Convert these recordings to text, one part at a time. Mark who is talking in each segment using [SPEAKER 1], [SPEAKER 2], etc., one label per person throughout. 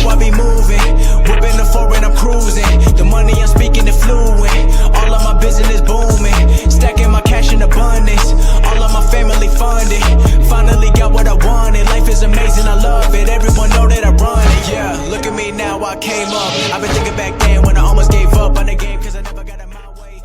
[SPEAKER 1] I be moving. Whipping the foreign, I'm cruising. The money I'm speaking is fluent. All of my business booming. Stacking my cash in abundance. All of my family funded. Finally got what I wanted. Life is amazing, I love it. Everyone know that I run it. Yeah, look at me now, I came up. I've been thinking back then when I almost gave up on the game cause I never got it my way.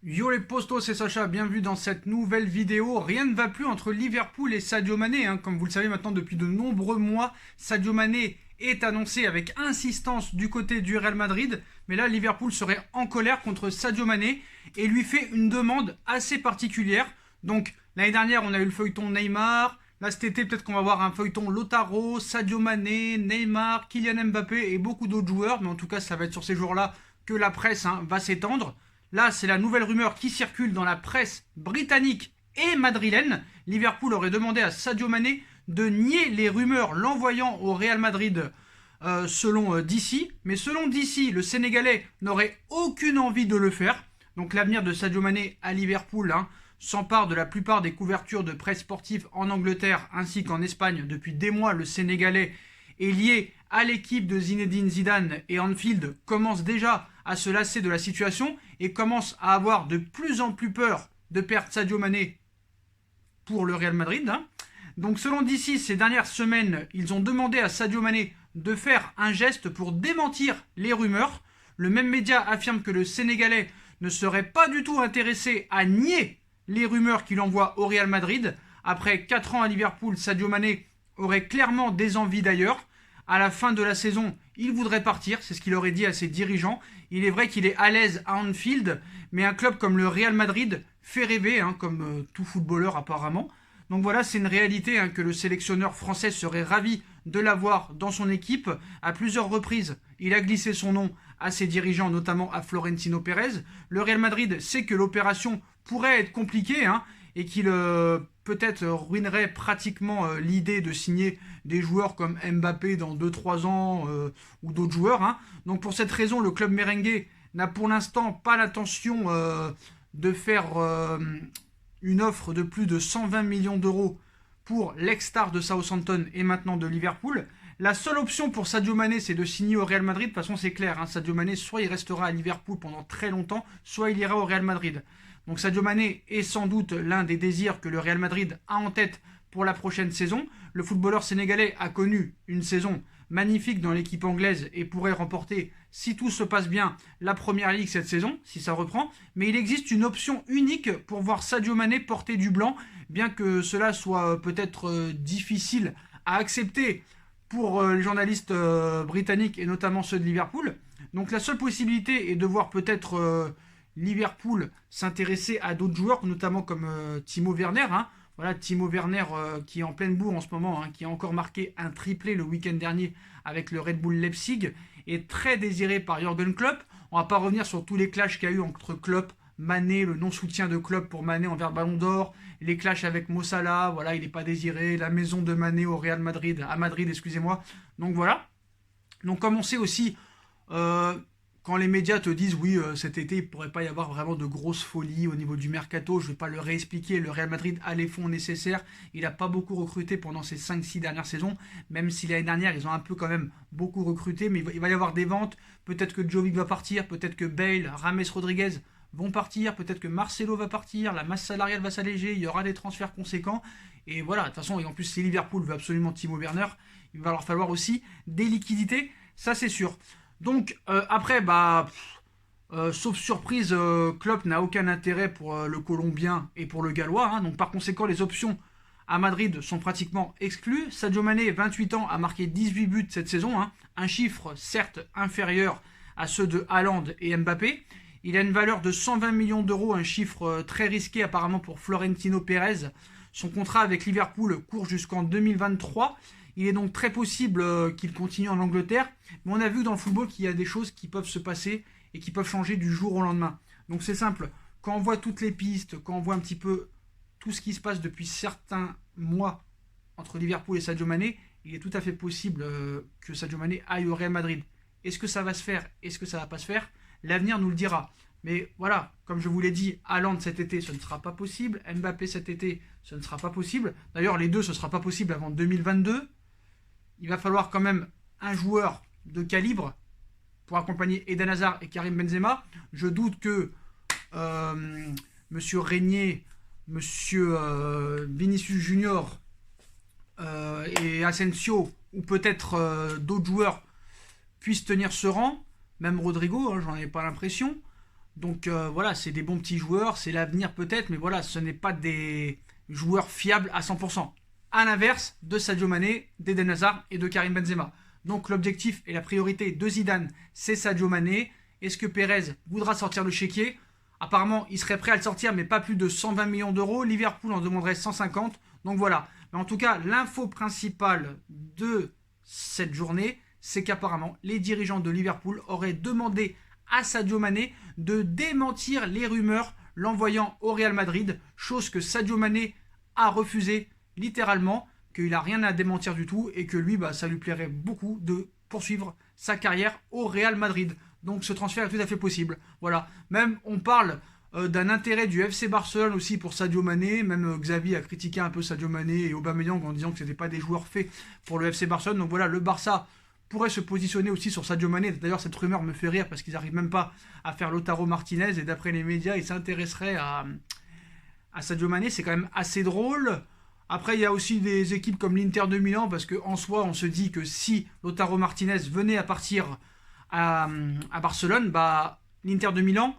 [SPEAKER 2] Yo les postos, c'est Sacha, bienvenue dans cette nouvelle vidéo. Rien ne va plus entre Liverpool et Sadio Mané, Comme vous le savez maintenant depuis de nombreux mois, Sadio Mané est annoncé avec insistance du côté du Real Madrid. Mais là, Liverpool serait en colère contre Sadio Mané et lui fait une demande assez particulière. Donc l'année dernière, on a eu le feuilleton Neymar. Là, cet été, peut-être qu'on va voir un feuilleton Lautaro, Sadio Mané, Neymar, Kylian Mbappé et beaucoup d'autres joueurs. Mais en tout cas, ça va être sur ces jours-là que la presse va s'étendre. Là, c'est la nouvelle rumeur qui circule dans la presse britannique et madrilène. Liverpool aurait demandé à Sadio Mané de nier les rumeurs, l'envoyant au Real Madrid selon DC. Mais selon DC, le Sénégalais n'aurait aucune envie de le faire. Donc l'avenir de Sadio Mané à Liverpool s'empare de la plupart des couvertures de presse sportive en Angleterre ainsi qu'en Espagne. Depuis des mois, le Sénégalais est lié à l'équipe de Zinedine Zidane et Anfield commence déjà à se lasser de la situation et commence à avoir de plus en plus peur de perdre Sadio Mané pour le Real Madrid. Donc selon DC, ces dernières semaines, ils ont demandé à Sadio Mané de faire un geste pour démentir les rumeurs. Le même média affirme que le Sénégalais ne serait pas du tout intéressé à nier les rumeurs qu'il envoie au Real Madrid. Après 4 ans à Liverpool, Sadio Mané aurait clairement des envies d'ailleurs. À la fin de la saison, il voudrait partir, c'est ce qu'il aurait dit à ses dirigeants. Il est vrai qu'il est à l'aise à Anfield, mais un club comme le Real Madrid fait rêver, comme tout footballeur apparemment. Donc voilà, c'est une réalité que le sélectionneur français serait ravi de l'avoir dans son équipe. À plusieurs reprises, il a glissé son nom à ses dirigeants, notamment à Florentino Pérez. Le Real Madrid sait que l'opération pourrait être compliquée et qu'il peut-être ruinerait pratiquement l'idée de signer des joueurs comme Mbappé dans 2-3 ans ou d'autres joueurs. Donc pour cette raison, le club merengue n'a pour l'instant pas l'intention de faire une offre de plus de 120 millions d'euros pour l'ex-star de Southampton et maintenant de Liverpool. La seule option pour Sadio Mané, c'est de signer au Real Madrid. De toute façon, c'est clair. Sadio Mané, soit il restera à Liverpool pendant très longtemps, soit il ira au Real Madrid. Donc Sadio Mané est sans doute l'un des désirs que le Real Madrid a en tête pour la prochaine saison. Le footballeur sénégalais a connu une saison magnifique dans l'équipe anglaise et pourrait remporter, si tout se passe bien, la Première Ligue cette saison, si ça reprend. Mais il existe une option unique pour voir Sadio Mané porter du blanc, bien que cela soit peut-être difficile à accepter pour les journalistes britanniques et notamment ceux de Liverpool. Donc la seule possibilité est de voir peut-être Liverpool s'intéresser à d'autres joueurs, notamment comme Timo Werner. Voilà, Timo Werner qui est en pleine bourre en ce moment, qui a encore marqué un triplé le week-end dernier avec le Red Bull Leipzig, est très désiré par Jürgen Klopp. On ne va pas revenir sur tous les clashs qu'il y a eu entre Klopp, Mané, le non-soutien de Klopp pour Mané envers Ballon d'Or, les clashs avec Mo Salah, voilà, il n'est pas désiré, la maison de Mané au Real Madrid, à Madrid, excusez-moi. Donc voilà. Donc comme on sait aussi, quand les médias te disent oui, cet été il ne pourrait pas y avoir vraiment de grosses folies au niveau du mercato, je ne vais pas le réexpliquer, le Real Madrid a les fonds nécessaires, il n'a pas beaucoup recruté pendant ces 5-6 dernières saisons, même si l'année dernière ils ont un peu quand même beaucoup recruté, mais il va y avoir des ventes, peut-être que Jovic va partir, peut-être que Bale, James Rodriguez vont partir, peut-être que Marcelo va partir, la masse salariale va s'alléger, il y aura des transferts conséquents, et voilà, de toute façon, et en plus si Liverpool veut absolument Timo Werner, il va leur falloir aussi des liquidités, ça c'est sûr. Donc après, sauf surprise, Klopp n'a aucun intérêt pour le Colombien et pour le Gallois. Donc par conséquent, les options à Madrid sont pratiquement exclues. Sadio Mané, 28 ans, a marqué 18 buts cette saison. Un chiffre certes inférieur à ceux de Haaland et Mbappé. Il a une valeur de 120 millions d'euros, un chiffre très risqué apparemment pour Florentino Pérez. Son contrat avec Liverpool court jusqu'en 2023. Il est donc très possible qu'il continue en Angleterre. Mais on a vu dans le football qu'il y a des choses qui peuvent se passer et qui peuvent changer du jour au lendemain. Donc c'est simple. Quand on voit toutes les pistes, quand on voit un petit peu tout ce qui se passe depuis certains mois entre Liverpool et Sadio Mané, il est tout à fait possible que Sadio Mané aille au Real Madrid. Est-ce que ça va se faire? Est-ce que ça ne va pas se faire? L'avenir nous le dira. Mais voilà, comme je vous l'ai dit, Haaland cet été, ce ne sera pas possible. Mbappé cet été, ce ne sera pas possible. D'ailleurs, les deux, ce ne sera pas possible avant 2022. Il va falloir quand même un joueur de calibre pour accompagner Eden Hazard et Karim Benzema. Je doute que Monsieur Régnier, Monsieur Vinicius Junior et Asensio, ou peut-être d'autres joueurs, puissent tenir ce rang. Même Rodrigo, hein, j'en ai pas l'impression. Donc voilà, c'est des bons petits joueurs, c'est l'avenir peut-être, mais voilà, ce n'est pas des joueurs fiables à 100%. À l'inverse de Sadio Mané, d'Eden Hazard et de Karim Benzema. Donc l'objectif et la priorité de Zidane, c'est Sadio Mané. Est-ce que Pérez voudra sortir le chéquier? Apparemment, il serait prêt à le sortir, mais pas plus de 120 millions d'euros. Liverpool en demanderait 150. Donc voilà. Mais en tout cas, l'info principale de cette journée, c'est qu'apparemment, les dirigeants de Liverpool auraient demandé à Sadio Mané de démentir les rumeurs l'envoyant au Real Madrid, chose que Sadio Mané a refusé littéralement, qu'il n'a rien à démentir du tout et que lui, ça lui plairait beaucoup de poursuivre sa carrière au Real Madrid. Donc ce transfert est tout à fait possible. Voilà. Même on parle d'un intérêt du FC Barcelone aussi pour Sadio Mané. Même Xavi a critiqué un peu Sadio Mané et Aubameyang en disant que ce n'étaient pas des joueurs faits pour le FC Barcelone. Donc voilà, le Barça pourrait se positionner aussi sur Sadio Mané. D'ailleurs, cette rumeur me fait rire parce qu'ils n'arrivent même pas à faire Lautaro Martinez. Et d'après les médias, ils s'intéresseraient à Sadio Mané. C'est quand même assez drôle. Après, il y a aussi des équipes comme l'Inter de Milan, parce qu'en soi, on se dit que si Lautaro Martinez venait à partir à Barcelone, l'Inter de Milan,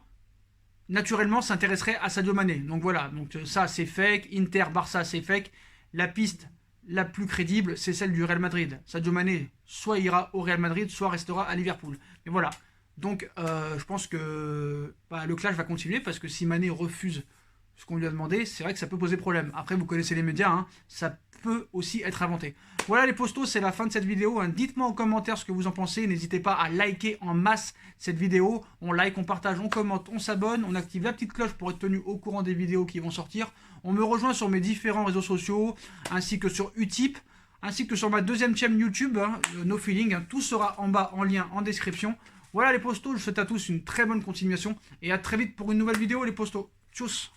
[SPEAKER 2] naturellement, s'intéresserait à Sadio Mané. Donc voilà, donc ça c'est fake, Inter-Barça c'est fake. La piste la plus crédible, c'est celle du Real Madrid. Sadio Mané, soit ira au Real Madrid, soit restera à Liverpool. Mais voilà, donc je pense que le clash va continuer, parce que si Mané refuse ce qu'on lui a demandé, c'est vrai que ça peut poser problème. Après, vous connaissez les médias, hein, ça peut aussi être inventé. Voilà les postos, c'est la fin de cette vidéo. Hein. Dites-moi en commentaire ce que vous en pensez. N'hésitez pas à liker en masse cette vidéo. On like, on partage, on commente, on s'abonne. On active la petite cloche pour être tenu au courant des vidéos qui vont sortir. On me rejoint sur mes différents réseaux sociaux, ainsi que sur Utip, ainsi que sur ma deuxième chaîne YouTube, No Feeling. Hein. Tout sera en bas en lien en description. Voilà les postos, je vous souhaite à tous une très bonne continuation. Et à très vite pour une nouvelle vidéo les postos. Tchuss.